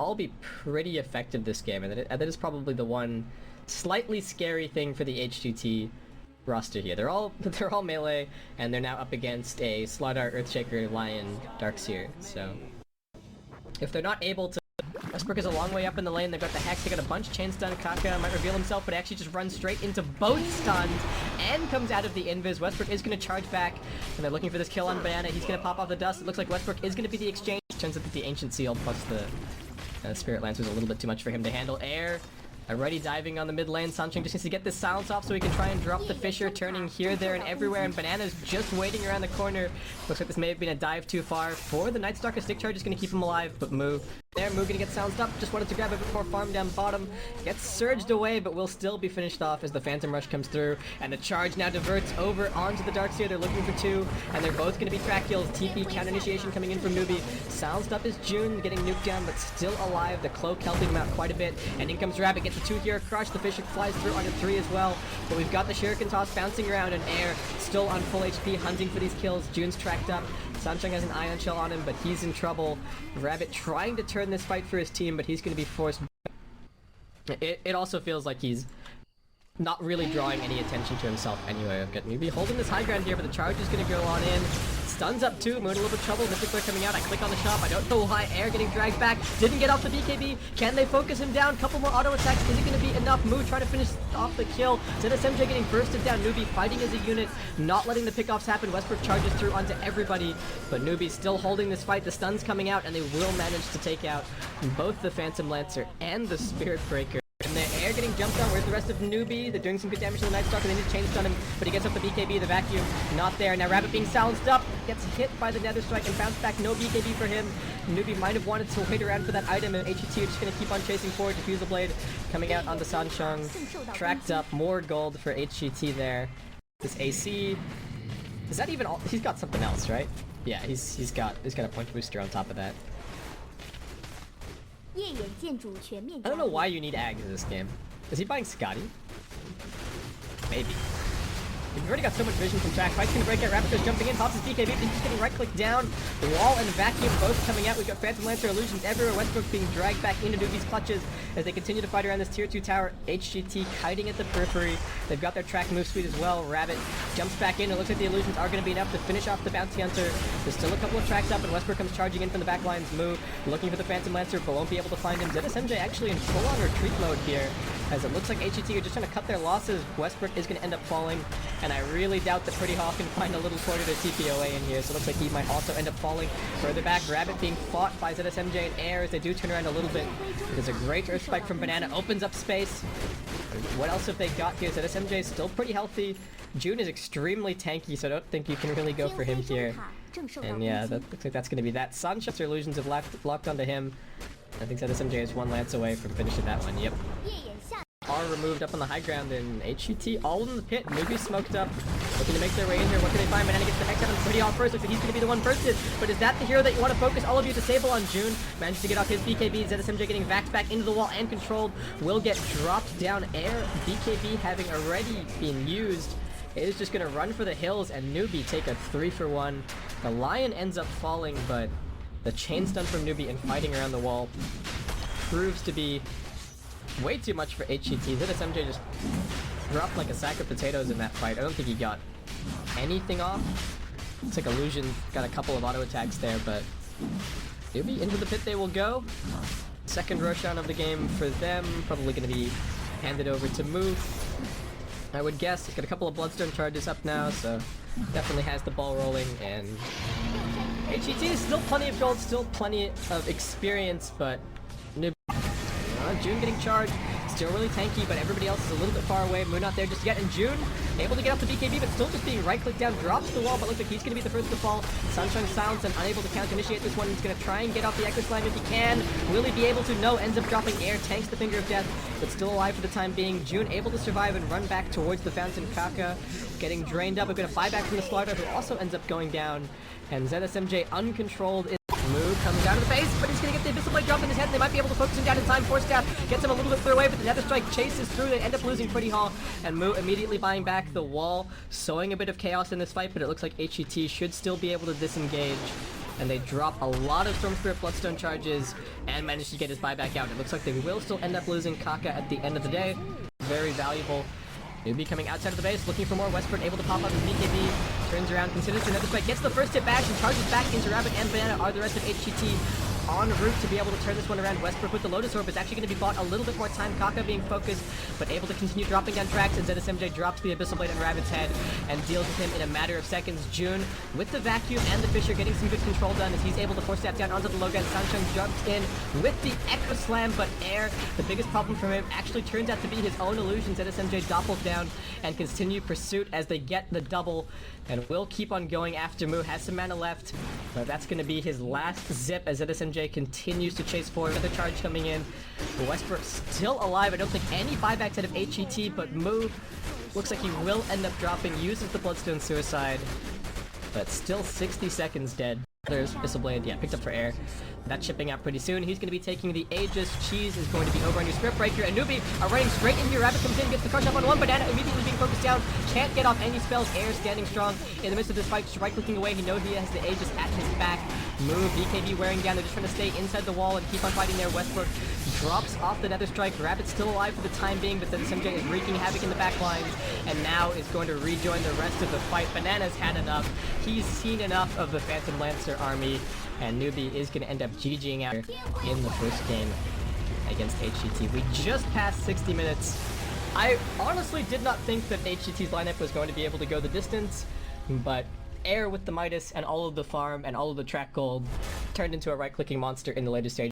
all be pretty effective this game, and that is probably the one slightly scary thing for the HGT roster here. They're all melee, and they're now up against a Slardar, Earthshaker, Lion, Darkseer. So if they're not able to, Westbrook is a long way up in the lane. They've got the Hex, they got a bunch of chain stun. Kaka might reveal himself, but actually just runs straight into both stuns and comes out of the invis. Westbrook is going to charge back, and they're looking for this kill on Banana. He's going to pop off the dust. It looks like Westbrook is going to be the exchange. Turns out that the Ancient Seal plus the Spirit Lance was a little bit too much for him to handle. Air already diving on the mid lane. Sancheng just needs to get this silence off so he can try and drop the Fissure, turning here, there, and everywhere, and Banana's just waiting around the corner. Looks like this may have been a dive too far for the Nightstalker. Stick Charge is going to keep him alive, but Moo gonna get silenced up. Just wanted to grab a bit more farm down bottom. Gets surged away, but will still be finished off as the Phantom Rush comes through. And the charge now diverts over onto the Darkseer. They're looking for two, and they're both gonna be track kills. TP counter initiation coming in from Newbee. Silenced up is June, getting nuked down, but still alive. The cloak helping him out quite a bit. And in comes Rabbit, gets a 2 here crush. The Fissure flies through onto 3 as well. But we've got the Shuriken toss bouncing around, and Air still on full HP, hunting for these kills. June's tracked up. Sancheng has an Ion Shell on him, but he's in trouble. Rabbit trying to turn this fight for his team, but he's going to be forced. It also feels like he's not really drawing any attention to himself anyway. I've got Newbee holding this high ground here, but the charge is going to go on in. Stuns up too, Moon a little bit of trouble, Mystic Flare coming out, I click on the shop, I don't know why. Air getting dragged back, didn't get off the BKB, can they focus him down? Couple more auto attacks, is it going to be enough? Moo trying to finish off the kill, ZSMJ getting bursted down, Newbee fighting as a unit, not letting the pickoffs happen. Westbrook charges through onto everybody, but Newbee's still holding this fight. The stun's coming out, and they will manage to take out both the Phantom Lancer and the Spirit Breaker. And the Air getting jumped on. Where's the rest of Newbee? They're doing some good damage to the Nightstalker. They need to chain stun him, but he gets up the BKB. The vacuum not there. Now Rabbit being silenced up, gets hit by the Nether Strike and bounced back. No BKB for him. Newbee might have wanted to wait around for that item, and HGT are just going to keep on chasing forward. Diffusal Blade coming out onto Sancheng. Tracked up. More gold for HGT there. This AC. Is that even all? He's got something else, right? Yeah, he's got a point booster on top of that. I don't know why you need Ag in this game. Is he buying Scotty? Maybe. We've already got so much vision from track. Fight's gonna break out. Rabbit goes jumping in, pops his BKB, but he's just getting right click down. The wall and the vacuum both coming out. We've got Phantom Lancer illusions everywhere. Westbrook being dragged back into Newbee's clutches as they continue to fight around this tier 2 tower. HGT kiting at the periphery. They've got their track move speed as well. Rabbit jumps back in. It looks like the illusions are gonna be enough to finish off the Bounty Hunter. There's still a couple of tracks up, and Westbrook comes charging in from the back lines. Moo looking for the Phantom Lancer, but won't be able to find him. ZSMJ actually in full-on retreat mode here, as it looks like HGT are just trying to cut their losses. Westbrook is gonna end up falling, and I really doubt that Pretty Hawk can find a little corner to TP away in here, so it looks like he might also end up falling further back. Rabbit being fought by ZSMJ and Air as they do turn around a little bit. There's a great Earth Spike from Banana, opens up space. What else have they got here? ZSMJ is still pretty healthy. June is extremely tanky, so I don't think you can really go for him here. And yeah, that looks like that's going to be that. Sunshot's illusions have locked onto him. I think ZSMJ is 1 lance away from finishing that one. Yep. Are removed up on the high ground, and HGT all in the pit. Newbee smoked up, looking to make their way in here. What can they find? Banana gets the Hex out and Pretty off first. Looks like he's going to be the one bursted. But is that the hero that you want to focus all of you? Disable on June. Managed to get off his BKB. ZSMJ getting vaxxed back into the wall and controlled. Will get dropped down. Air BKB having already been used is just going to run for the hills, and Newbee take a 3-for-1. The Lion ends up falling, but the chain stun from Newbee and fighting around the wall proves to be way too much for HGT. ZSMJ just dropped like a sack of potatoes in that fight. I don't think he got anything off. It's like Illusion got a couple of auto attacks there, but Newbee into the pit they will go. Second Roshan of the game for them. Probably going to be handed over to Moo, I would guess. He's got a couple of Bloodstone charges up now, so definitely has the ball rolling. And HGT is still plenty of gold, still plenty of experience, but June getting charged, still really tanky, but everybody else is a little bit far away. Moon not there just yet, and June able to get off the BKB, but still just being right-clicked down, drops the wall, but looks like he's going to be the first to fall. Sunshine silenced and unable to counter-initiate this one. He's going to try and get off the Echo Slime if he can. Will he be able to? No, ends up dropping. Air tanks the Finger of Death, but still alive for the time being. June able to survive and run back towards the fountain. Kaka getting drained up. We're going to buy back from the Slardar, who also ends up going down, and ZSMJ uncontrolled. Moo comes out of the base, but he's going to get the Invisible Blade drop in his head, and they might be able to focus him down in time. Force Staff gets him a little bit further away, but the Nether Strike chases through. They end up losing Pretty Hall, and Moo immediately buying back the wall, sowing a bit of chaos in this fight, but it looks like HGT should still be able to disengage. and they drop a lot of Storm Spirit Bloodstone charges and manage to get his buyback out. It looks like they will still end up losing Kaka at the end of the day. Very valuable. Newbee coming outside of the base, looking for more. Westbrook able to pop up his BKB, turns around, considers another strike, gets the first hit bash, and charges back into Rabbit and Banana. Are the rest of HGT en route to be able to turn this one around? Westbrook with the Lotus Orb is actually going to be bought a little bit more time. Kaka being focused, but able to continue dropping down tracks, and ZSMJ drops the Abyssal Blade on Rabbit's head and deals with him in a matter of seconds. June, with the Vacuum and the Fisher, getting some good control done as he's able to force that down onto the low ground. Sunshine jumps in with the Echo Slam, but Air, the biggest problem for him, actually turns out to be his own illusions. ZSMJ doppels down and continue pursuit as they get the double, and will keep on going after Moo. Has some mana left, but that's going to be his last zip as ZSMJ continues to chase forward. Another charge coming in. Westbrook still alive. I don't think any buybacks out of HGT, but Moo looks like he will end up dropping, uses the Bloodstone Suicide, but still 60 seconds dead. There's Abyssal Blade, yeah, picked up for Air. That's shipping out pretty soon. He's going to be taking the Aegis. Cheese is going to be over on your Script Breaker, and Newbie are running straight into your Rabbit. Comes in, gets the crush up on one. Banana immediately being focused down. Can't get off any spells. Air standing strong in the midst of this fight, just right-clicking away. He knows he has the Aegis at his back. Move, BKB wearing down. They're just trying to stay inside the wall and keep on fighting there. Westbrook drops off the Nether Strike. Rabbit's still alive for the time being, but then SMJ is wreaking havoc in the back lines, and now is going to rejoin the rest of the fight. Banana's had enough. He's seen enough of the Phantom Lancer army, and Newbee is going to end up GGing out in the first game against HGT. We just passed 60 minutes. I honestly did not think that HGT's lineup was going to be able to go the distance, but Air with the Midas and all of the farm and all of the track gold turned into a right-clicking monster in the later stage.